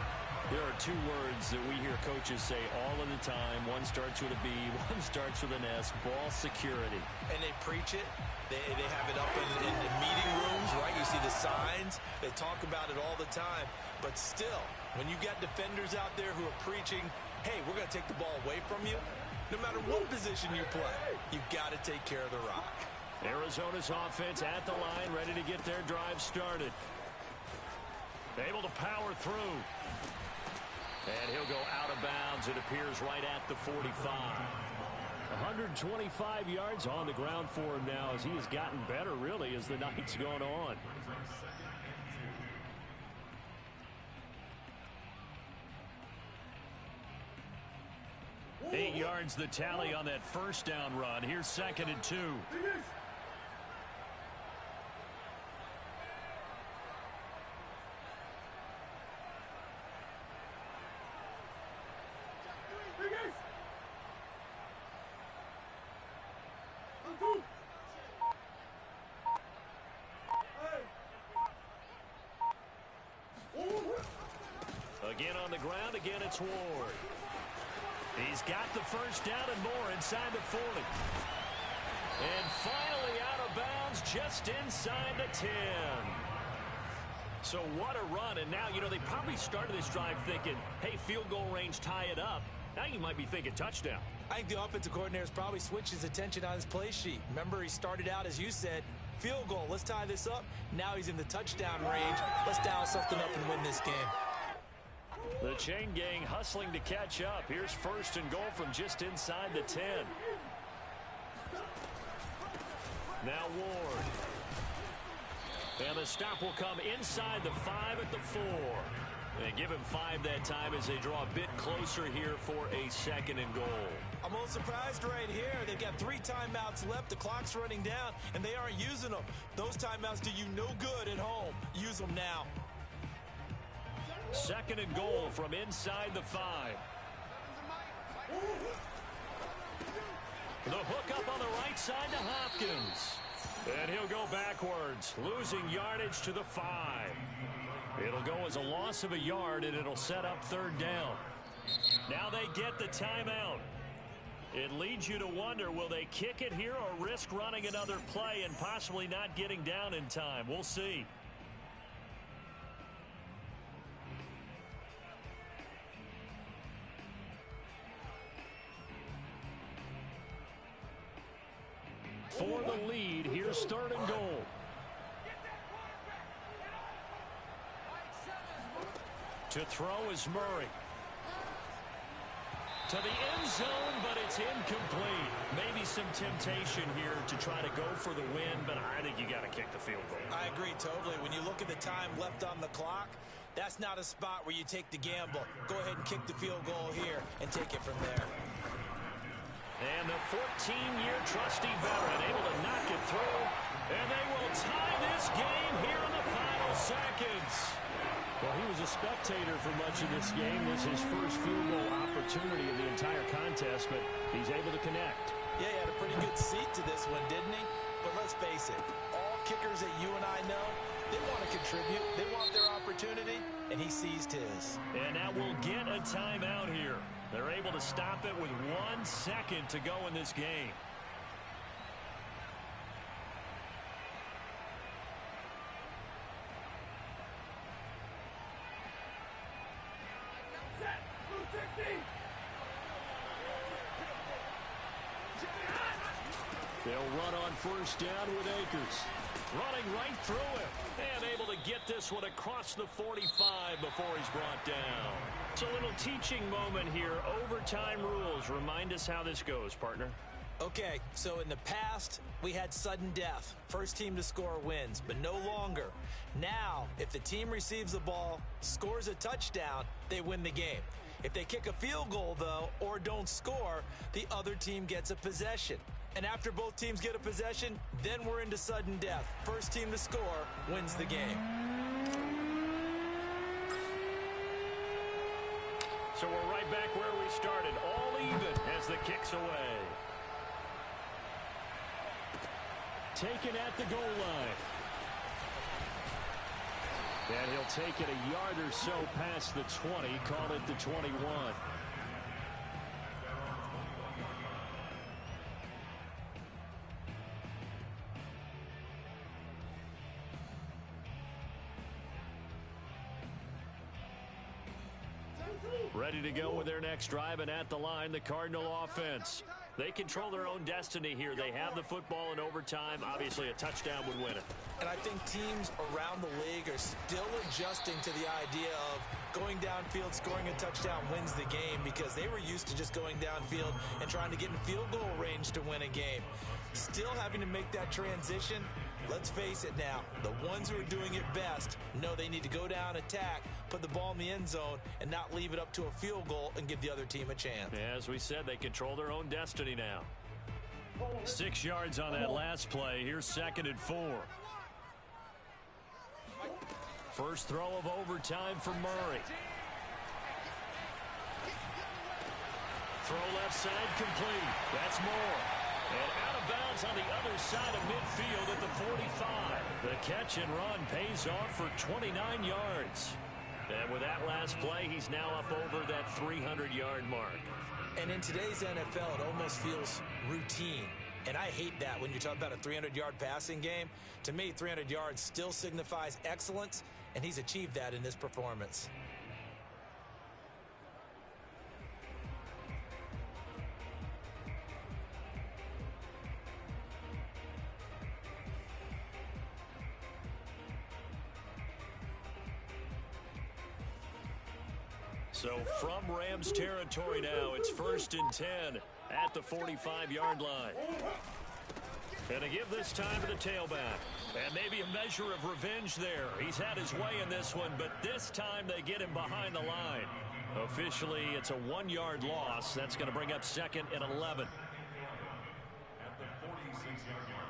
There are 2 words that we hear coaches say all of the time. One starts with a B, one starts with an S, ball security. And they preach it. They have it up in the meeting rooms, right? You see the signs. They talk about it all the time. But still, when you got defenders out there who are preaching, hey, we're going to take the ball away from you, no matter what position you play, you've got to take care of the rock. Arizona's offense at the line, ready to get their drive started. Able to power through. And he'll go out of bounds, it appears, right at the 45. 125 yards on the ground for him now as he has gotten better, really, as the night's gone on. Eight yards the tally on that first down run. Here's 2nd and 2. Again on the ground, again it's Ward. He's got the first down and more inside the 40. And finally out of bounds just inside the 10. So what a run. And now, you know, they probably started this drive thinking, hey, field goal range, tie it up. Now you might be thinking touchdown. I think the offensive coordinator's probably switched his attention on his play sheet. Remember, he started out, as you said, field goal. Let's tie this up. Now he's in the touchdown range. Let's dial something up and win this game. The chain gang hustling to catch up. Here's 1st and goal from just inside the 10. Now Ward. And the stop will come inside the 5 at the 4. They give him 5 that time as they draw a bit closer here for a 2nd and goal. I'm a little surprised right here. They've got 3 timeouts left. The clock's running down, and they aren't using them. Those timeouts do you no good at home. Use them now. 2nd and goal from inside the 5. The hook up on the right side to Hopkins. And he'll go backwards, losing yardage to the 5. It'll go as a loss of a yard, and it'll set up 3rd down. Now they get the timeout. It leads you to wonder, will they kick it here or risk running another play and possibly not getting down in time? We'll see. For the lead, here's 3rd and goal. To throw is Murray. To the end zone, but it's incomplete. Maybe some temptation here to try to go for the win, but I think you got to kick the field goal. I agree totally. When you look at the time left on the clock, that's not a spot where you take the gamble. Go ahead and kick the field goal here and take it from there. And the 14-year trusty veteran able to knock it through. And they will tie this game here in the final seconds. Well, he was a spectator for much of this game. This is his first field goal opportunity of the entire contest, but he's able to connect. Yeah, he had a pretty good seat to this one, didn't he? But let's face it, all kickers that you and I know, they want to contribute. They want their opportunity, and he seized his. And now we'll get a timeout here. They're able to stop it with 1 second to go in this game. They'll run on 1st down with Akers. Running right through it. And able to get this one across the 45 before he's brought down. It's a little teaching moment here. Overtime rules. Remind us how this goes, partner. Okay, so in the past, we had sudden death. First team to score wins, but no longer. Now, if the team receives the ball, scores a touchdown, they win the game. If they kick a field goal, though, or don't score, the other team gets a possession. And after both teams get a possession, then we're into sudden death. First team to score wins the game. So we're right back where we started, all even as the kick's away. Taken at the goal line. And he'll take it a yard or so past the 20, call it the 21. Ready to go with their next drive, and at the line, the Cardinal offense. They control their own destiny here. They have the football in overtime. Obviously, a touchdown would win it. And I think teams around the league are still adjusting to the idea of going downfield, scoring a touchdown wins the game, because they were used to just going downfield and trying to get in field goal range to win a game. Still having to make that transition. Let's face it now, the ones who are doing it best know they need to go down, attack, put the ball in the end zone, and not leave it up to a field goal and give the other team a chance. As we said, they control their own destiny now. 6 yards on that last play. Here's 2nd and 4. First throw of overtime for Murray. Throw left side complete. That's Moore. And out of bounds on the other side of midfield at the 45. The catch and run pays off for 29 yards. And with that last play, he's now up over that 300-yard mark. And in today's NFL, it almost feels routine. And I hate that when you talk about a 300-yard passing game. To me, 300 yards still signifies excellence, and he's achieved that in this performance. So from Rams territory now, it's 1st and 10 at the 45-yard line. And to give this time to the tailback. And maybe a measure of revenge there. He's had his way in this one, but this time they get him behind the line. Officially, it's a 1-yard loss. That's going to bring up 2nd and 11. At the 46-yard line.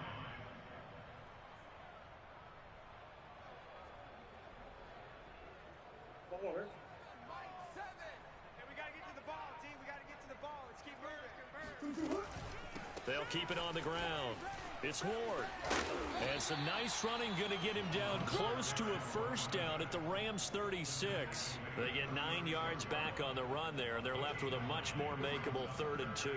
They'll keep it on the ground. It's Ward. And some nice running going to get him down close to a first down at the Rams 36. They get 9 yards back on the run there, and they're left with a much more makeable 3rd and 2.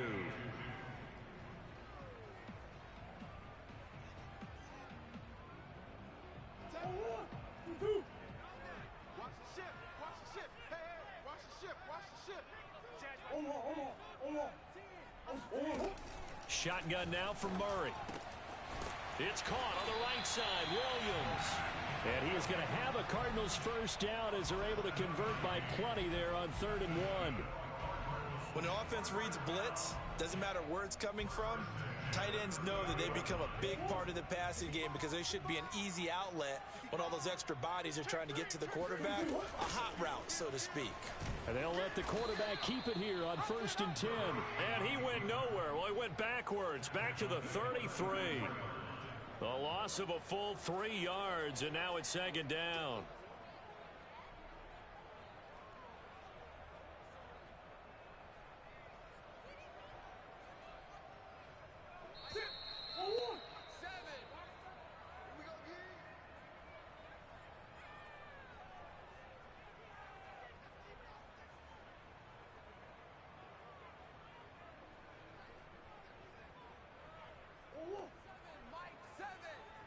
Watch the ship. Watch the ship. Hey, hey, watch the ship. Watch the ship. Shotgun now from Murray. It's caught on the right side. Williams. And he is going to have a Cardinals first down as they're able to convert by plenty there on 3rd and 1. When an offense reads blitz, doesn't matter where it's coming from, tight ends know that they become a big part of the passing game because they should be an easy outlet when all those extra bodies are trying to get to the quarterback. A hot route, so to speak. And they'll let the quarterback keep it here on 1st and 10. And he went nowhere. Well, he went backwards, back to the 33. The loss of a full 3 yards, and now it's 2nd down.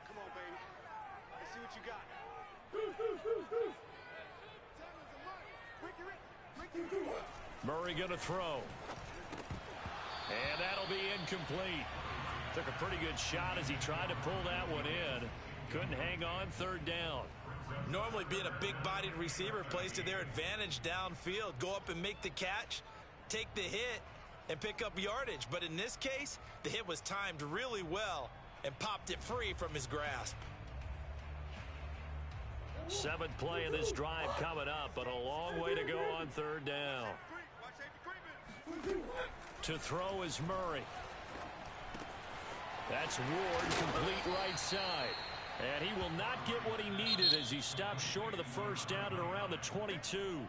Come on, baby. Let's see what you got. Murray going to throw. And that'll be incomplete. Took a pretty good shot as he tried to pull that one in. Couldn't hang on, 3rd down. Normally being a big-bodied receiver plays to their advantage downfield. Go up and make the catch, take the hit, and pick up yardage. But in this case, the hit was timed really well and popped it free from his grasp. 7th play of this drive coming up, but a long way to go on 3rd down. Watch safety creeping. To throw is Murray. That's Ward, complete right side. And he will not get what he needed as he stopped short of the first down at around the 22.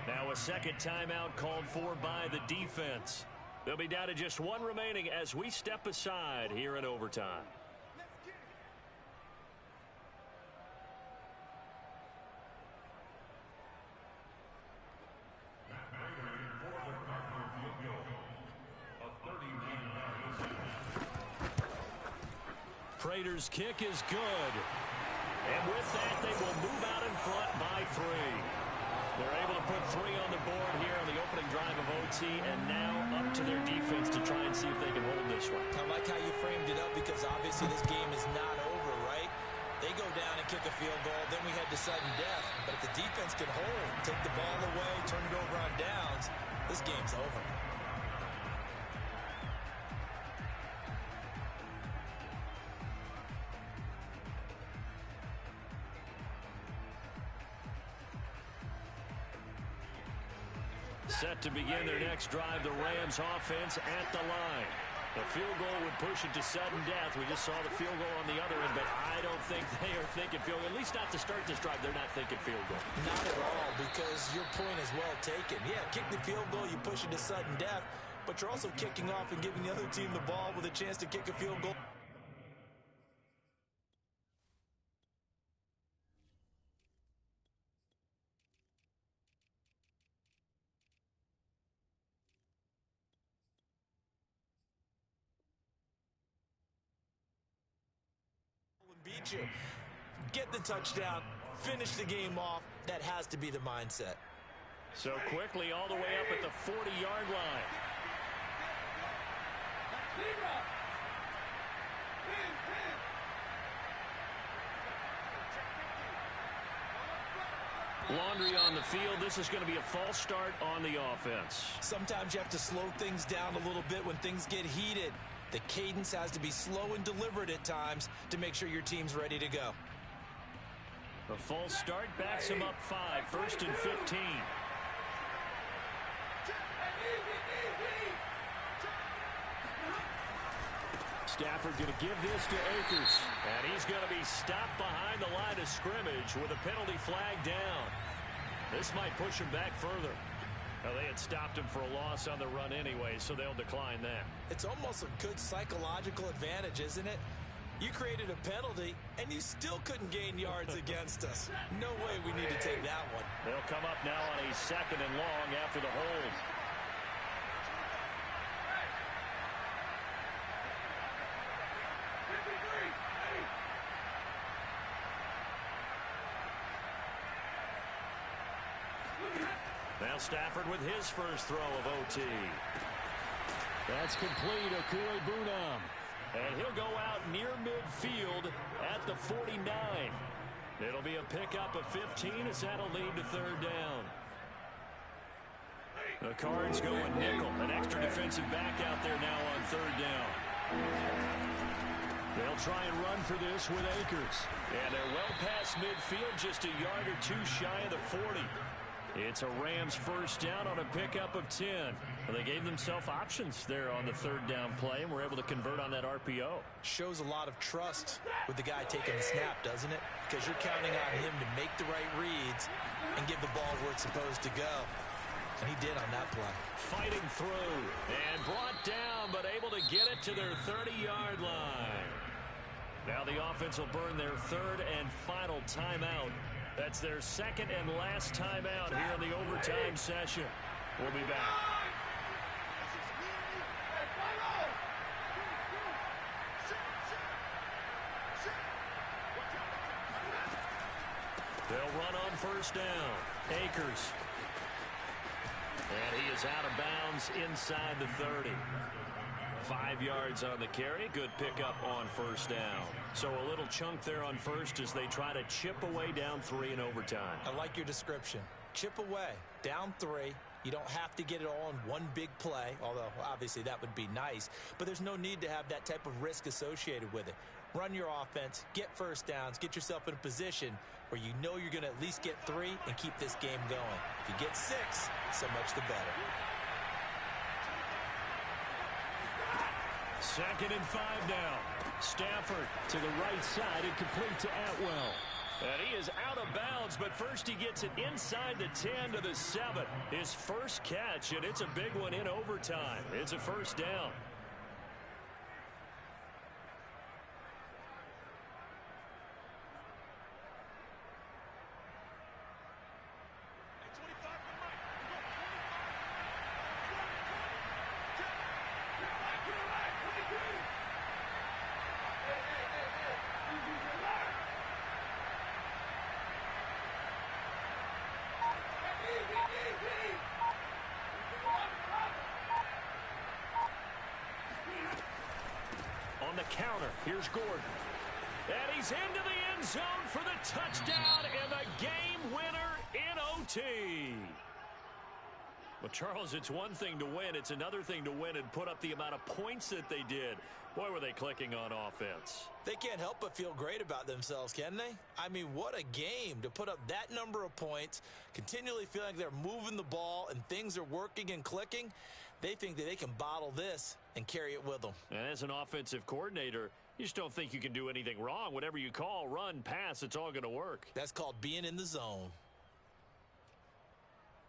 Now a 2nd timeout called for by the defense. They'll be down to just 1 remaining as we step aside here in overtime. Prater's kick is good. And with that, they will move out in front by 3. They're able to put 3 on the board here on the opening drive of OT, and now up to their defense to try and see if they can hold this one. I like how you framed it up because obviously this game is not over, right? They go down and kick a field goal, then we head to sudden death. But if the defense can hold, take the ball away, turn it over on downs, this game's over. Set to begin their next drive, the Rams offense at the line. The field goal would push it to sudden death. We just saw the field goal on the other end, but I don't think they are thinking field goal. At least not to start this drive. They're not thinking field goal. Not at all, because your point is well taken. Yeah, kick the field goal, you push it to sudden death, but you're also kicking off and giving the other team the ball with a chance to kick a field goal. Beat you. Get the touchdown. Finish the game off. That has to be the mindset. So quickly all the way up at the 40-yard line. Laundry on the field. This is going to be a false start on the offense. Sometimes you have to slow things down a little bit when things get heated. The cadence has to be slow and deliberate at times to make sure your team's ready to go. A false start backs him up 5, 1st and 15. Stafford going to give this to Akers. And he's going to be stopped behind the line of scrimmage with a penalty flag down. This might push him back further. Now, they had stopped him for a loss on the run anyway, so they'll decline that. It's almost a good psychological advantage, isn't it? You created a penalty, and you still couldn't gain yards against us. No way we need to take that one. They'll come up now on a 2nd and long after the hold. Now Stafford with his first throw of OT. That's complete. Okuegbunam. And he'll go out near midfield at the 49. It'll be a pickup of 15 as that'll lead to 3rd down. The Cards going nickel. An extra defensive back out there now on 3rd down. They'll try and run for this with Akers. And they're well past midfield, just a yard or 2 shy of the 40. It's a Rams first down on a pickup of 10. Well, they gave themselves options there on the 3rd down play and were able to convert on that RPO. Shows a lot of trust with the guy taking the snap, doesn't it? Because you're counting on him to make the right reads and give the ball where it's supposed to go. And he did on that play. Fighting through and brought down, but able to get it to their 30-yard line. Now the offense will burn their 3rd and final timeout. That's their 2nd and last timeout here in the overtime session. We'll be back. They'll run on 1st down. Akers. And he is out of bounds inside the 30. 5 yards on the carry. Good pickup on 1st down. So a little chunk there on 1st as they try to chip away down 3 in overtime. I like your description. Chip away. Down 3. You don't have to get it all in one big play, although obviously that would be nice. But there's no need to have that type of risk associated with it. Run your offense, get 1st downs, get yourself in a position where you know you're going to at least get 3 and keep this game going. If you get 6, so much the better. 2nd and 5 now. Stafford to the right side and complete to Atwell. And he is out of bounds, but first he gets it inside the 10 to the 7. His first catch, and it's a big one in overtime. It's a 1st down. On the counter, here's Gordon. And he's into the end zone for the touchdown and the game winner in OT. Well, Charles, it's one thing to win. It's another thing to win and put up the amount of points that they did. Boy, were they clicking on offense. They can't help but feel great about themselves, can they? I mean, what a game to put up that number of points, continually feel like they're moving the ball and things are working and clicking. They think that they can bottle this and carry it with them. And as an offensive coordinator, you just don't think you can do anything wrong. Whatever you call, run, pass, it's all going to work. That's called being in the zone.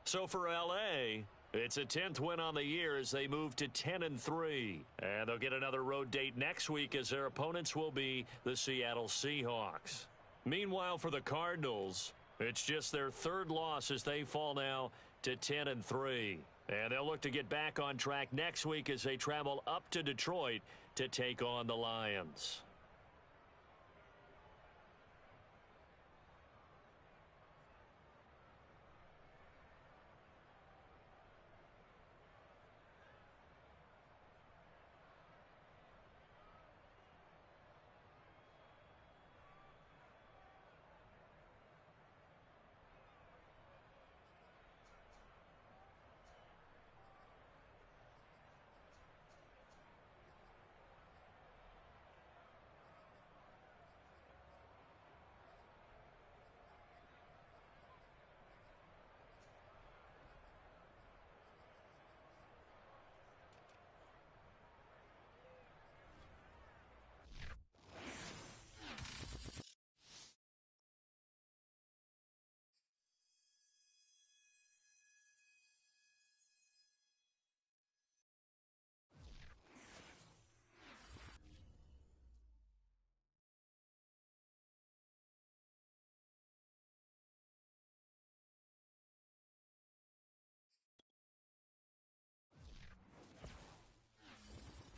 So for L.A., it's a 10th win on the year as they move to 10-3. And they'll get another road date next week as their opponents will be the Seattle Seahawks. Meanwhile, for the Cardinals, it's just their 3rd loss as they fall now to 10-3. And they'll look to get back on track next week as they travel up to Detroit to take on the Lions.